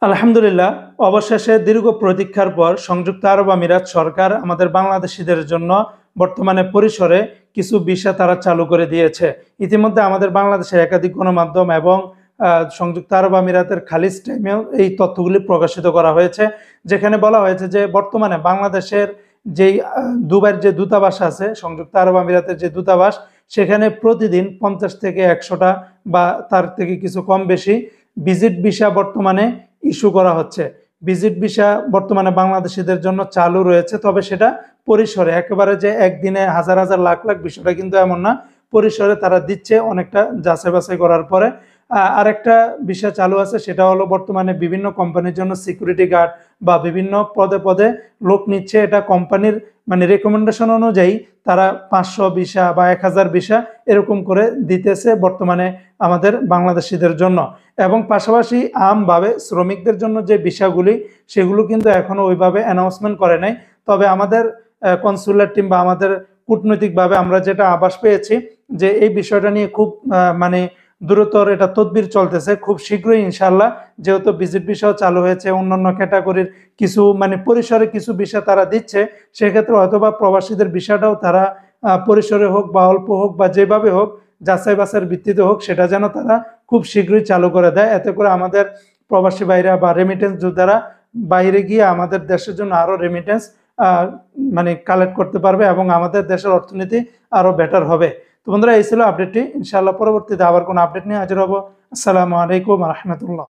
আলহামদুলিল্লাহ, অবশেষে দীর্ঘ প্রতীক্ষার পর সংযুক্ত আরব আমিরাত সরকার আমাদের বাংলাদেশিদের জন্য বর্তমানে পরিসরে কিছু ভিসা তারা চালু করে দিয়েছে। ইতিমধ্যে আমাদের বাংলাদেশের একাধিক গণমাধ্যম এবং সংযুক্ত আরব আমিরাতের খালিজ টাইমেও এই তথ্যগুলি প্রকাশিত করা হয়েছে, যেখানে বলা হয়েছে যে বর্তমানে বাংলাদেশের যেই দুবাইয়ের যে দূতাবাস আছে, সংযুক্ত আরব আমিরাতের যে দূতাবাস, সেখানে প্রতিদিন 50 থেকে 100টা বা তার থেকে কিছু কম বেশি ভিজিট ভিসা বর্তমানে ইস্যু করা হচ্ছে। ভিজিট ভিসা বর্তমানে বাংলাদেশিদের জন্য চালু রয়েছে, তবে সেটা পরিসরে, একেবারে যে একদিনে হাজার হাজার লাখ লাখ বিষয়টা কিন্তু এমন না। পরিসরে তারা দিচ্ছে অনেকটা যাচাই বাছাই করার পরে। আরেকটা বিষয় চালু আছে, সেটা হলো বর্তমানে বিভিন্ন কোম্পানির জন্য সিকিউরিটি গার্ড বা বিভিন্ন পদে পদে লোক নিচ্ছে। এটা কোম্পানির মানে রেকমেন্ডেশন অনুযায়ী তারা 500 ভিসা বা 1000 ভিসা এরকম করে দিতেছে বর্তমানে আমাদের বাংলাদেশিদের জন্য। এবং পাশাপাশি আমভাবে শ্রমিকদের জন্য যে ভিসাগুলি, সেগুলো কিন্তু এখনো ওইভাবে অ্যানাউন্সমেন্ট করে নাই। তবে আমাদের কনসুলার টিম বা আমাদের কূটনৈতিকভাবে আমরা যেটা আভাস পেয়েছি যে এই বিষয়টা নিয়ে খুব মানে দ্রুতর এটা তদবির চলতেছে। খুব শীঘ্রই ইনশাল্লাহ, যেহেতু ভিজিট ভিসাও চালু হয়েছে, অন্যান্য ক্যাটাগরির কিছু মানে পরিসরে কিছু ভিসা তারা দিচ্ছে, সেক্ষেত্রে হয়তোবা প্রবাসীদের ভিসাটাও তারা পরিসরে হোক বা অল্প হোক বা যেভাবে হোক, যাচাই বাছাইয়ের ভিত্তিতে হোক, সেটা যেন তারা খুব শীঘ্রই চালু করে দেয়। এতে করে আমাদের প্রবাসী ভাইরা বা রেমিটেন্স যোদ্ধারা বাইরে গিয়ে আমাদের দেশের জন্য আরো রেমিটেন্স মানে কালেক্ট করতে পারবে এবং আমাদের দেশের অর্থনীতি আরো বেটার হবে। তো বন্ধুরা, এই ছিল আপডেটটি। ইনশাআল্লাহ পরবর্তীতে আবার কোনো আপডেট নিয়ে হাজির হবো। আসসালামু আলাইকুম রহমতুল্লাহ।